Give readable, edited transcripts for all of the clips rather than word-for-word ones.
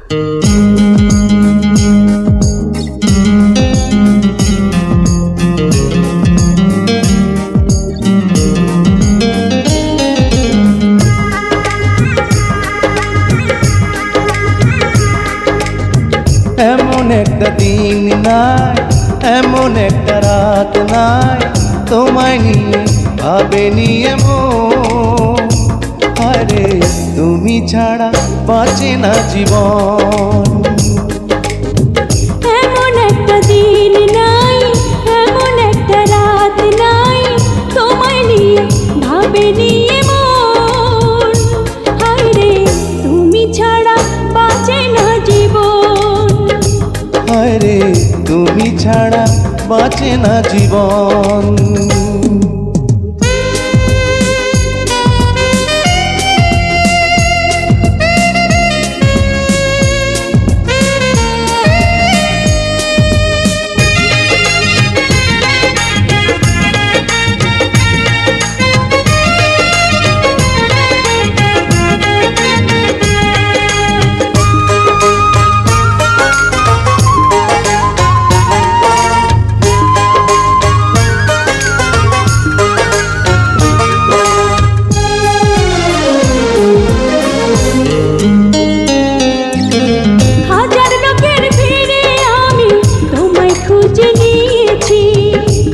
এমন একটা দিন নাই, এমন একটা রাত নাই, তোমায় নিয়ে ভাবেনি এমন। আরে তুমি ছাড়া বাঁচে না জীবন। এমন একটা দিন নাই, এমন একটা রাত নাই, তোমায় নিয়ে ভাবেনি এমন। আরে তুমি ছাড়া বাঁচে না জীবন। আরে তুমি ছাড়া বাঁচে না জীবন।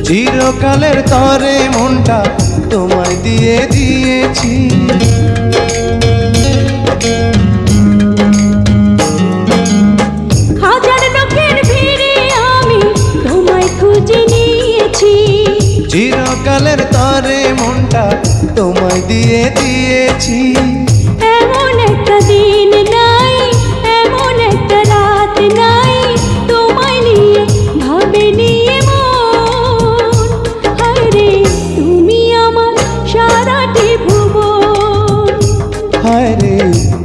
চিরকালের তরে মনটা তোমায় দিয়ে দিয়েছি। হাজার লোকের ভিড়ে আমি তোমায় খুঁজে নিয়েছি। চিরকালের তরে মনটা তোমায় দিয়ে দিয়েছি। এমন একটা দিন নাই, এমন একটা রাত নাই, তোমায় নিয়ে ভাবেনি এমন। আরে তুমি আমার সারাটি ভুবন। আরে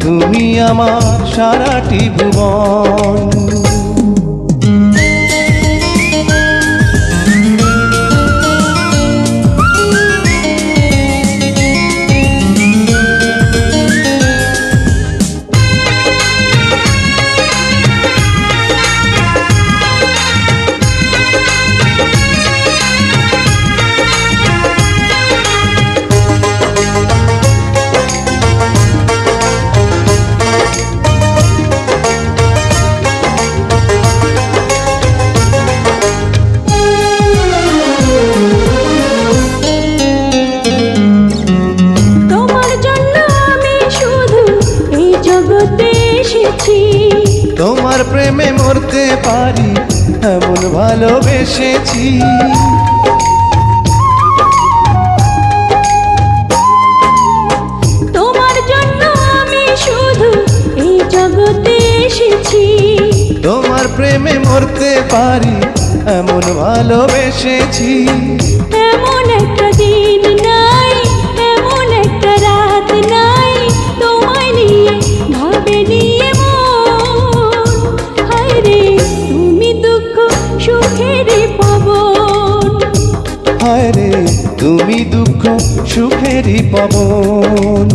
তুমি আমার সারাটি ভুবন। তোমার প্রেমে মরতে পারি এমন ভালোবেসেছি। তোমার জন্য আমি শুধু এই জগতে এসেছি। তোমার প্রেমে মরতে পারি এমন ভালোবেসেছি। এমন একটা দিন নাই, এমন একটা রাত নাই, তোমায় নিয়ে ভাবেনি এমন। হায়রে তুমি দুঃখ সুখেরই পবন। হায়রে তুমি দুঃখ সুখেরই পবন।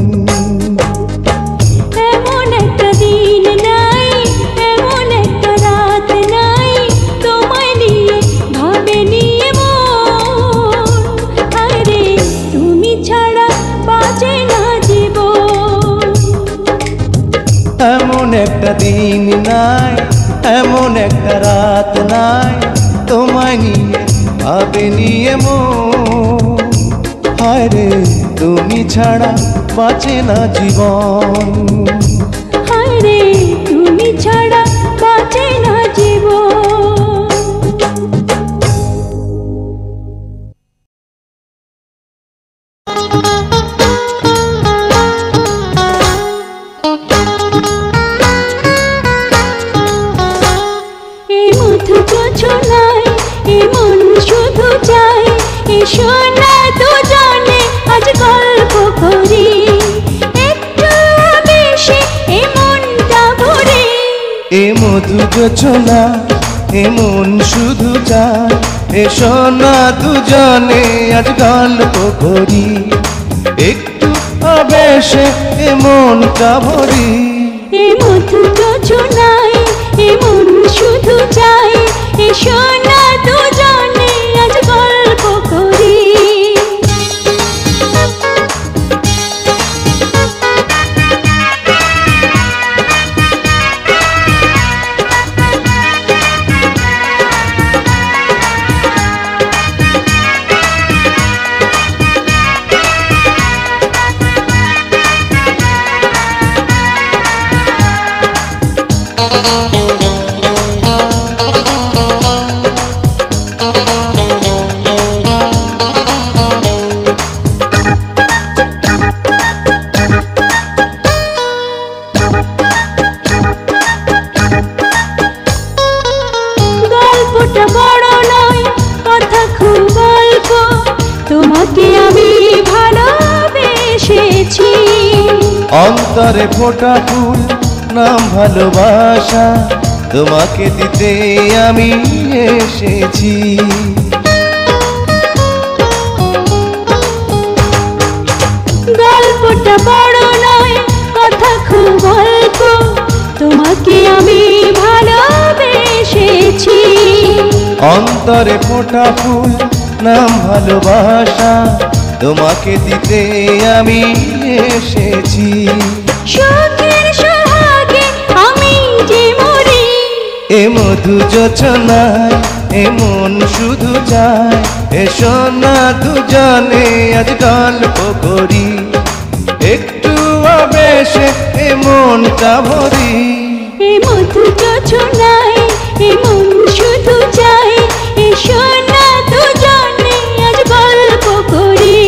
এমন একটা দিন নাই, এমন একটা রাত নাই, তোমায় নিয়ে ভাবেনি এমন। আরে তুমি ছাড়া বাঁচে না জীবন। এমন একটা দিন নাই, এমন একটা রাত নাই, তোমায় নিয়ে ভাবেনি এমন। হায়রে তুমি ছাড়া বাঁচে না জীবন। হায়রে তুমি ছাড়া বাঁচে না জীবন। এই মধু যোছনায় এই মন শুধু চায়, এসো না দুজনে আজ গল্প করি, একটু বেশি এই মনটা ভরে। এ মধু যোছনা এ মন শুধু চায়, এসো না দুজনে আজ গল্প করি, একটু আবেশে এ মনটা ভরি। এই মধু যোছনা গল্পটা বড় নয়, কথা খুব অল্প, তোমাকে আমি ভালোবেসেছি। অন্তরে ফোটা ফুল নাম ভালোবাসা, তোমাকে দিতে আমি এসেছি। গল্পটা বড় নয়, কথা খুব অল্প, তোমাকে আমি ভালোবেসেছি। অন্তরে ফোটা ফুল নাম ভালোবাসা, তোমাকে দিতে আমি এসেছি। সুখের সোহাগে আমি যে মরি, এ মধু যোচনায় এমন শুধু চায়, এসো না দুজনে আজ গল্প করি, একটু আবেশে এ মনটা ভরি। এ মধু যোছনায় এমন শুধু চাই, এসো না দুজনে আজ গল্প করি।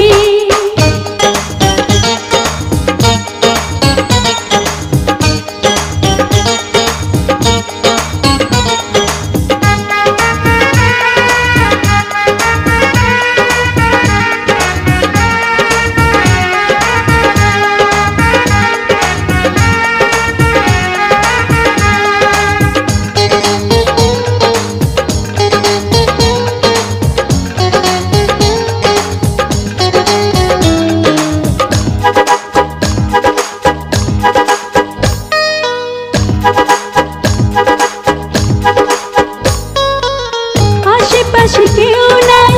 আশেপাশে কেউ নাই,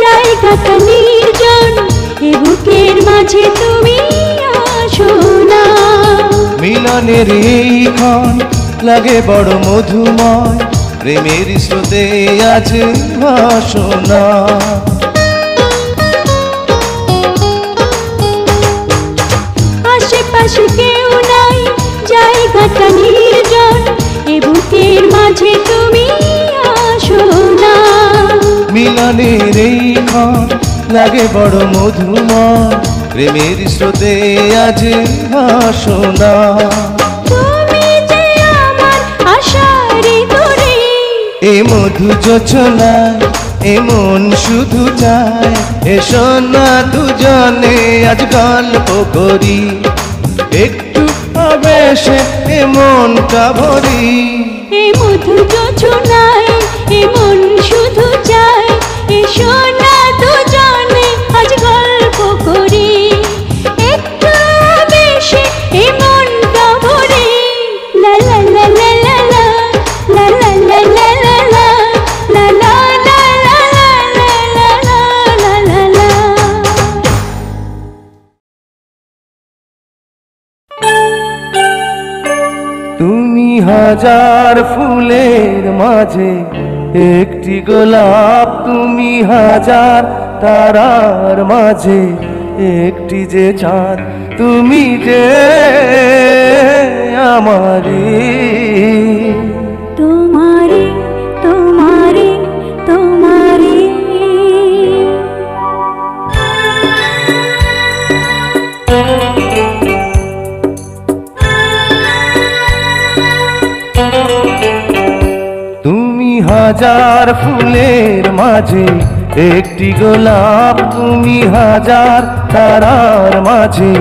জায়গাটা নির্জন, এ বুকের মাঝে তুমি আসো না। মিলনের এই ক্ষণ লাগে বড় মধুময়, প্রেমের স্রোতে আজ ভাসনা। আশেপাশে কেউ নাই, জায়গাটা নির্জন, এ বুকের মাঝে তুমি আসো না। মিলনের এই ক্ষণ লাগে বড় মধুময়, প্রেমের স্রোতে আজ ভাসনা। তুমি যে আমার আশার তরে, এ মধু যোচনায় এমন শুধু চায়, এসো না দুজনে আজ গল্প করি, একটু আবেশে এ মনটা ভরি। এ মধু যোছনায় এমন শুধু চাই, এসো না দুজনে আজ গল্প করি, একটু বেশি এ মনটা ভরি। লা লা লা লা লা লা, লা লা লা লা লা লা, লা লা লা লা লা লা লা লা লা। তুমি হাজার ফুলের মাঝে একটি গোলাপ, তুমি হাজার তারার মাঝে একটি যে চাঁদ, তুমি যে আমারি। তোমারি তোমারি তোমারি, তুমি হাজার ফুলের মাঝে একটি গোলাপ, তুমি হাজার তারার মাঝে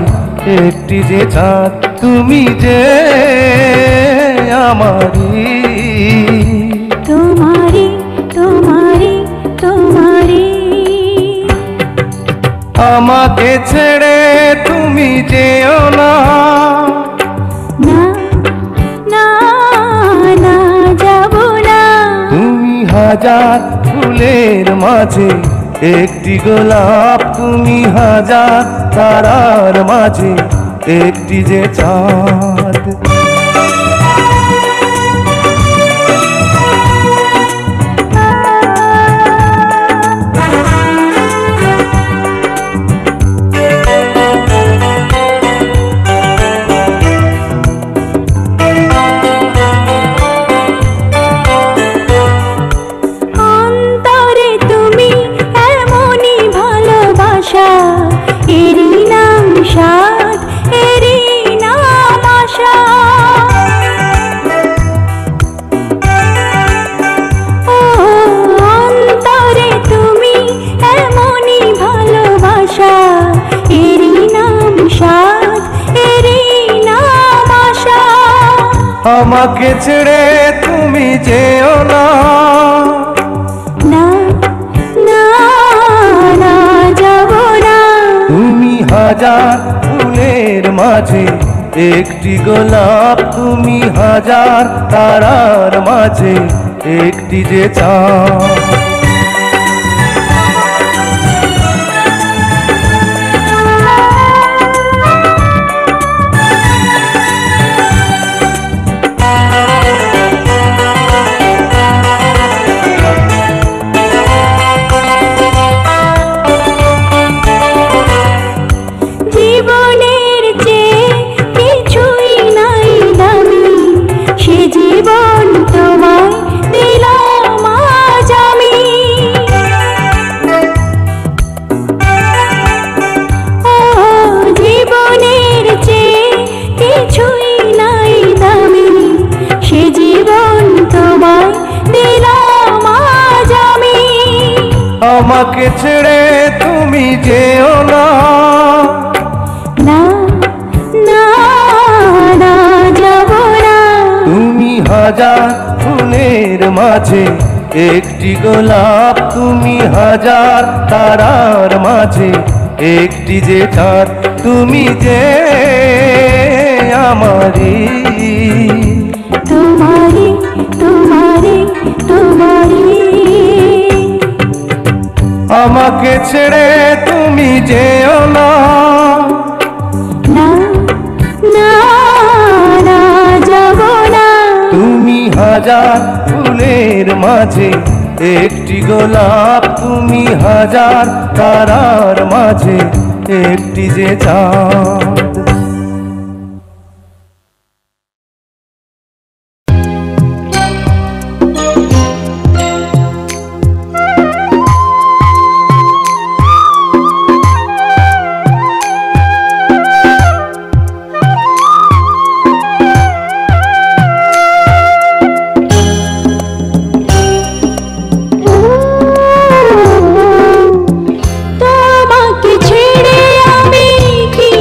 একটি যে চাঁদ, তুমি যে আমারি। তোমারি তোমারি তোমারি, আমাকে ছেড়ে তুমি যেও না, না না না যাব না। তুমি হাজার ফুলের মাঝে একটি গোলাপ, তুমি হাজার তারার মাঝে একটি যে চাঁদ। আমাকে ছেড়ে তুমি যেও না, না না না যাব না। তুমি হাজার ফুলের মাঝে একটি গোলাপ, তুমি হাজার তারার মাঝে একটি যে চাঁদ। জীবনের চেয়ে কিছুই নাই দামি, সে জীবন তোমায় দিলাম আজ আমি। ও জীবনের চেয়ে কিছুই নাই দামি, সে জীবন তোমায় দিলাম আজ আমি। আমাকে ছেড়ে তুমি যেও না, না না না যাব না। তুমি হাজার ফুলের মাঝে একটি গোলাপ, তুমি হাজার তারার মাঝে একটি যে চাঁদ। তুমি যে আমারি, তোমারে তোমারে তোমারে। আমাকে ছেড়ে তুমি যেও না, না না না যাব না। তুমি হাজার ফুলের মাঝে একটি গোলাপ, তুমি হাজার তারার মাঝে একটি যে চাঁদ। তোমাকে ছেড়ে আমি কি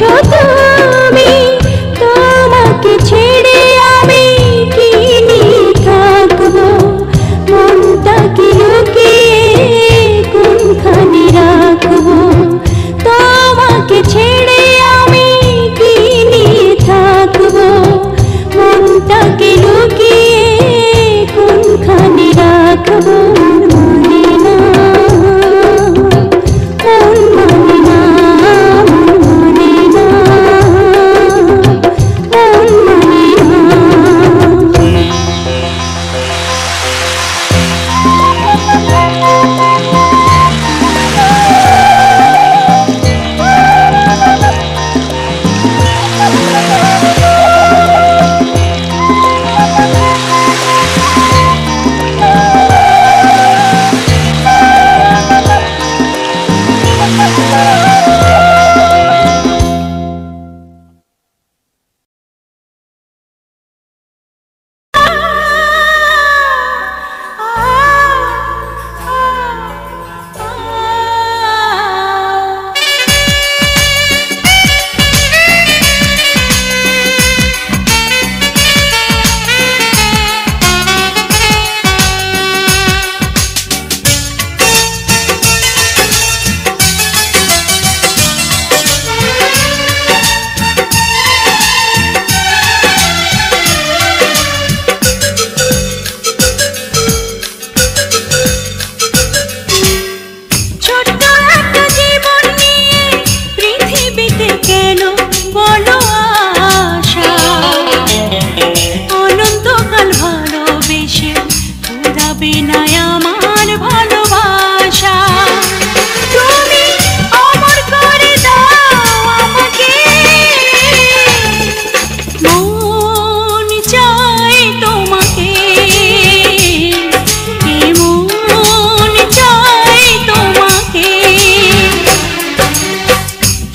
বলো তুমি, তোমাকে ছেড়ে আমি কি নিয়ে থাকবো? মনটাকে লুকিয়ে কোনখানে রাখবো? তোমাকে ছেড়ে আমি কি নিয়ে থাকবো? মনটাকে লুকিয়ে কোনখানে রাখবো? মনে না, মন মানে না, মনে না, মন মানে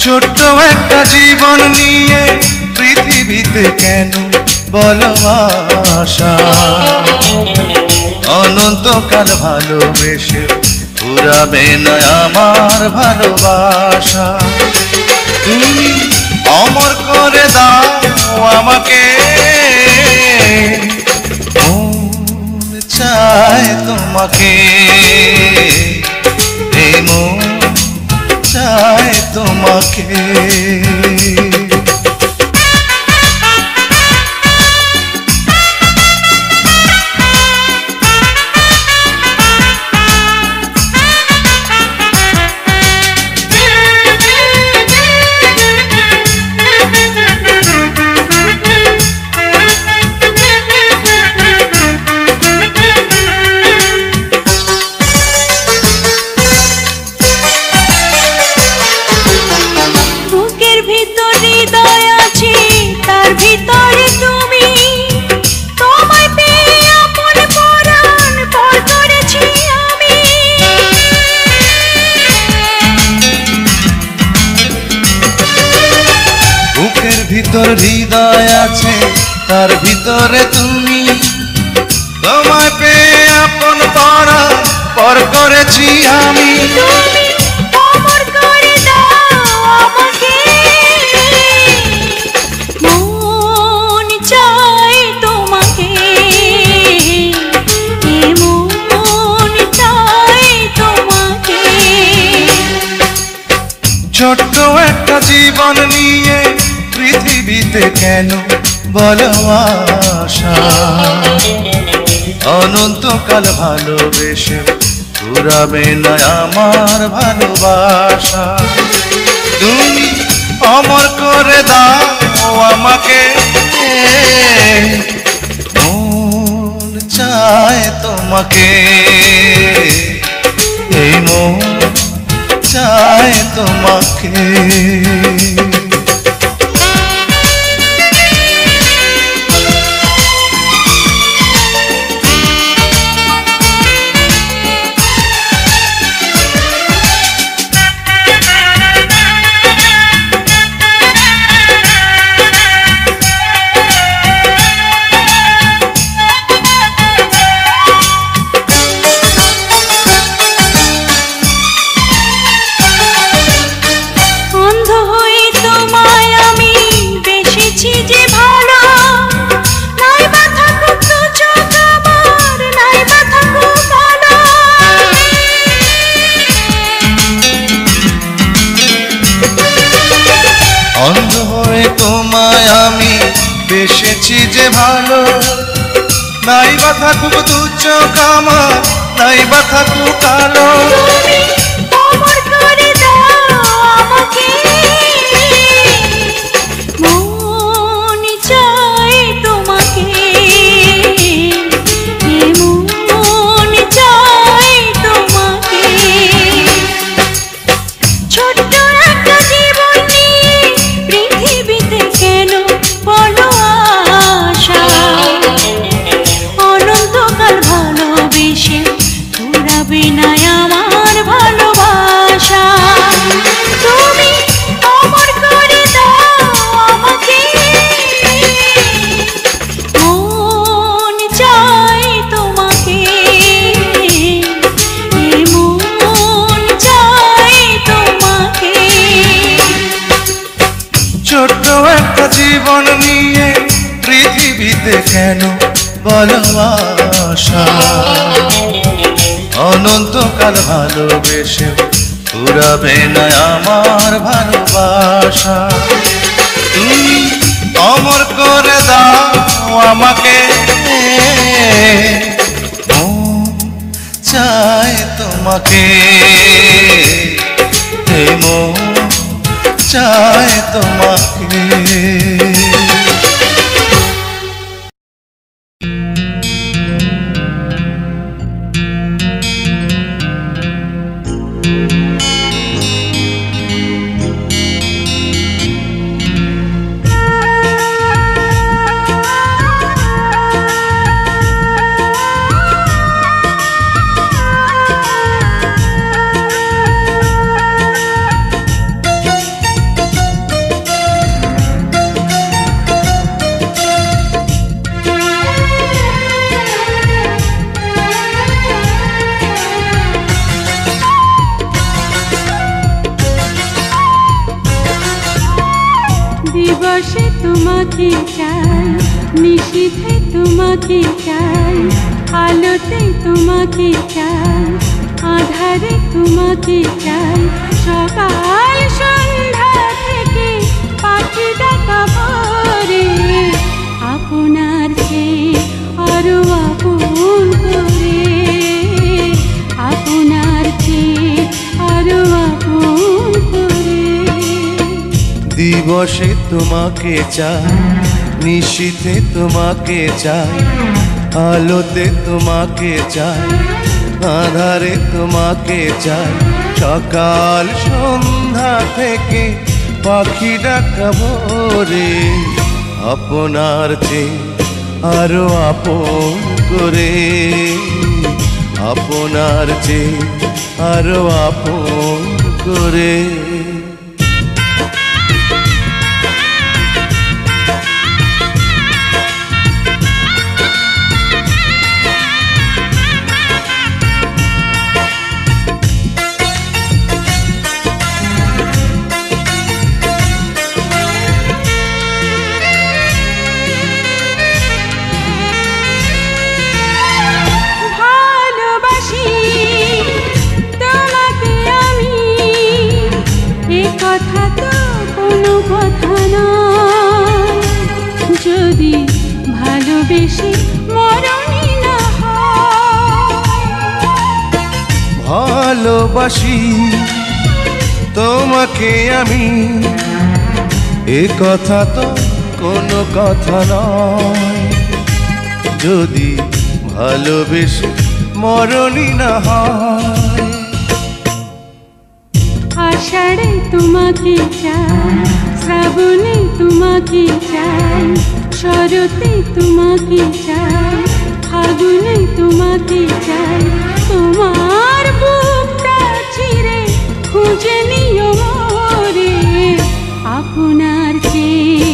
ছোট্ট একটা জীবন নিয়ে পৃথিবীতে কেন বলো আশা? অনন্তকাল ভালোবেসে ফুরাবে না আমার ভালোবাসা। তুমি অমর করে দাও আমাকে, মন চায় তোমাকে, এই মন চায় তোমাকে। ভিতর হৃদয় আছে, তার ভিতরে তুমি, তোমায় পেয়ে আপন পরা পর করেছি আমি। তুমি অমর করে দাও আমাকে, মন চাই তোমাকে, মন চাই তোমাকে। ছোট্ট একটা জীবন নিয়ে পৃথিবীতে কেন বলো আশা? অনন্তকাল ভালোবেসে ফুরাবে না আমার ভালোবাসা। তুমি অমর করে দাও আমাকে, মন চায় তোমাকে, এই মন চায় তোমাকে। অন্ধ হয়ে তোমায় আমি বেসেছি যে ভালো, নাই বা থাকুক দু চোখ আমার, নাই বা থাকুক কালো। তুমি অমর করে দাও আমাকে, মন চায় তোমাকে, মন চায় তোমাকে। ছোট্ট একটা জীবন নিয়ে পৃথিবীতে কেন বলো আশা, অনন্তকাল ভালোবেসে ফুরাবে না আমার ভালোবাসা। তুমি অমর করে দাও আমাকে, মন চায় তোমাকে, মন চায় তোমাকে। ছোট্ট একটা জীবন নিয়ে পৃথিবীতে কেন বলো আশা, অনন্তকাল ভালোবেসে ফুরাবে না আমার ভালোবাসা। তুমি অমর করে দাও আমাকে, মন চায় তোমাকে, এই মন চায় তোমাকে। দিবসে তোমাকে চাই, নিশীথে তোমাকে চাই, আলোতে তোমাকে চাই, আধারে তোমাকে চাই। সকাল সন্ধ্যা থেকে পাখি ডাকা ভোরে, আপনার চেয়ে আরো আপন করে, আপনার চেয়ে আরো আপন করে। দিবসে তোমাকে চাই, নিশীথে তোমাকে চাই, আলোতে তোমাকে চাই, আধারে তোমাকে চাই। সকাল সন্ধ্যা থেকে পাখি ডাকা ভোরে, আপনার চেয়ে আরো আপন করে, আপনার চেয়ে আরো আপন করে। ভালোবাসি তোমাকে আমি, এ কথা তো কোনো কথা নয়। যদি ভালোবেসে মরণই না হয়, ভালোবাসি তোমাকে আমি, এ কথা তো কোনো কথা নয়। যদি ভালোবেসে মরণই না হয়। আষাঢ়ে তোমাকে চাই, শ্রাবণে তোমাকে চাই, শরতে তোমাকে চাই, ফাগুনে তোমাকে চাই। তোমার বুকটা চিরে খুঁজে নিও মোরে, আপনার চেয়ে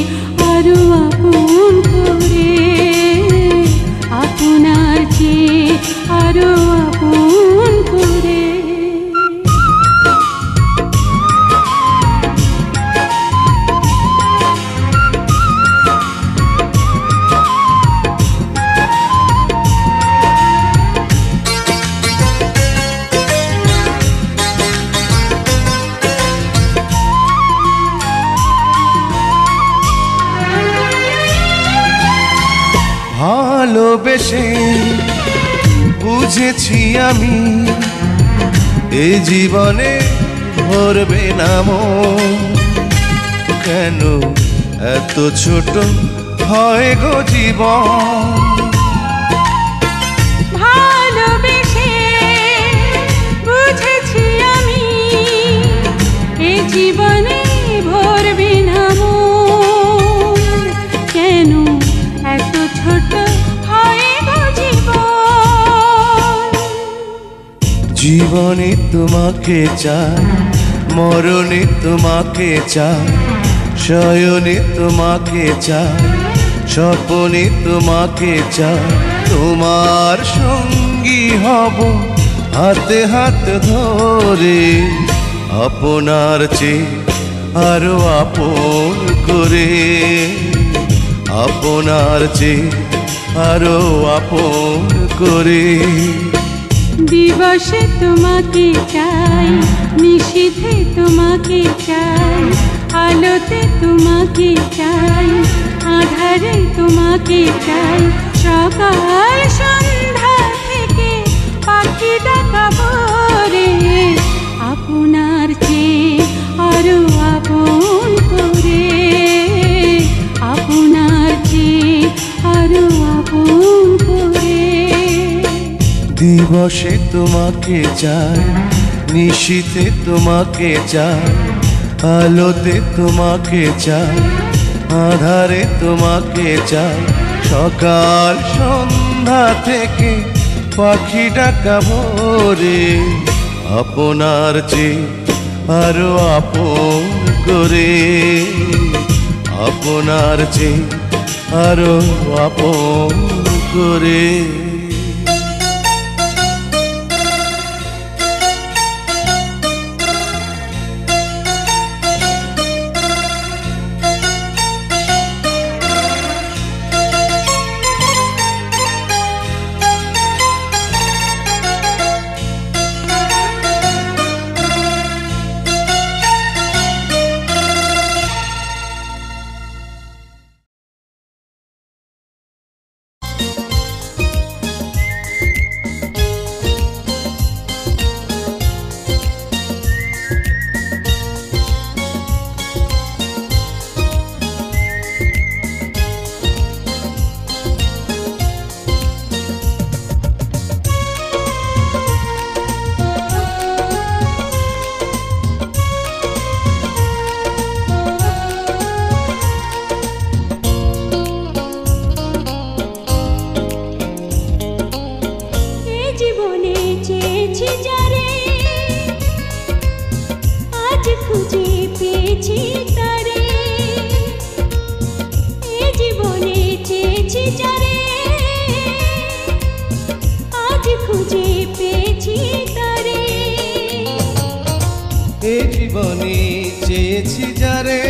আরো আপন করে, আপনার চেয়ে আরো আপন করে। ভালোবেসে বুঝেছি আমি এই জীবনে ভরবে না মন। কেন এত ছোট হয় গো জীবন? ভালোবেসে বুঝেছি আমি এ জীবনে ভরবে না মন। কেন এত ছোট হয় গো জীবন? জীবনে তোমাকে চাই, মরণে তোমাকে চাই, শয়নে তোমাকে চাই, স্বপনে তোমাকে চাই। তোমার সঙ্গী হব হাতে হাত ধরে, আপনার চেয়ে আরো আপন করে, আপনার চেয়ে আরো আপন করে। দিবসে তোমাকে চাই, নিশীথে তোমাকে চাই, আলোতে তোমাকে চাই, আধারে তোমাকে চাই। সকাল সন্ধ্যা থেকে পাখি ডাকা ভোরে, আপনার চেয়ে আরো আপন করে, আপনার চেয়ে আরো আপন করে। দিবসে তোমাকে চাই, নিশীথে তোমাকে চাই, আলোতে তোমাকে চাই, আধারে তোমাকে চাই। সকাল সন্ধ্যা থেকে পাখি ডাকা ভোরে, আপনার চেয়ে আরো আপন করে, আপনার চেয়ে আরো আপন করে। জীবনে চেয়েছি যারে,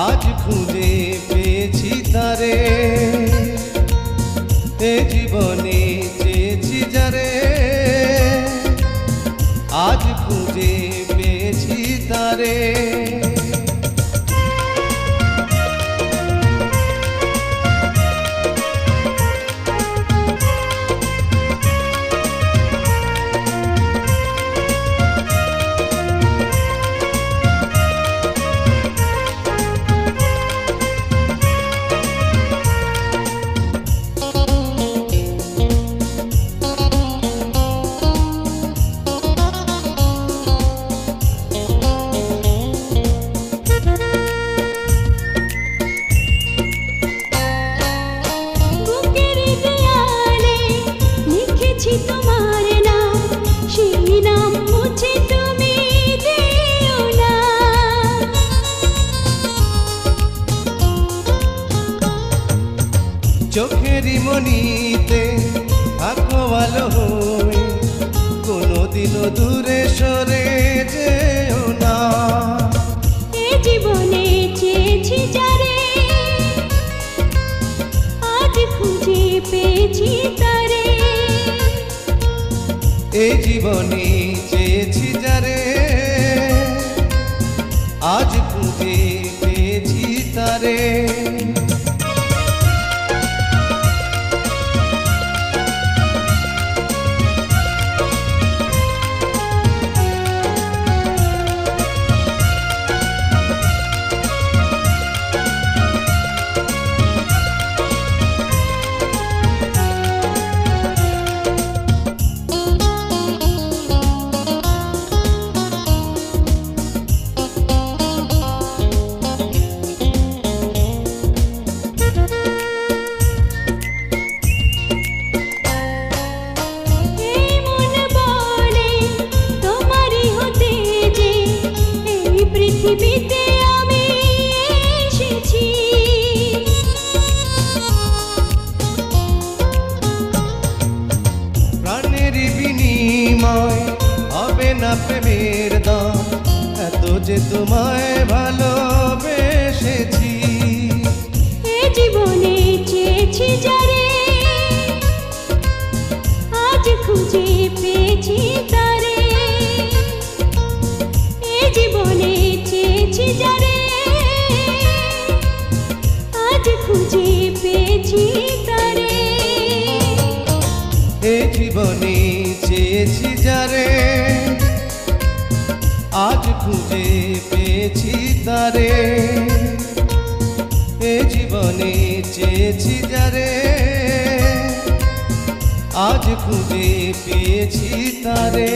আজ খুঁজে পেয়েছি তারে। এ জীবনে চেয়েছি যারে, আজ খুঁজে পেয়েছি তারে। চোখেরই মনিতে থাকো ভালো হয়ে, কোনোদিনও দূরে সরে যেও না। এ জীবনে চেয়েছি যারে, আজ খুঁজে পেয়েছি তারে। এই জীবনে চেয়েছি যারে, আজ খুঁজে পেয়েছি তারে। ভালোবেসেছি। এ জীবনে চেয়েছি যারে, আজ খুঁজে পেয়েছি তারে। এ জীবনে চেয়েছি যারে, আজ খুঁজে পেয়েছি তারে। এ জীবনে চেয়েছি যারে, আজ খুঁজে পেয়েছি তারে। এ জীবনে চেয়েছি যারে, আজ খুঁজে পেয়েছি তারে।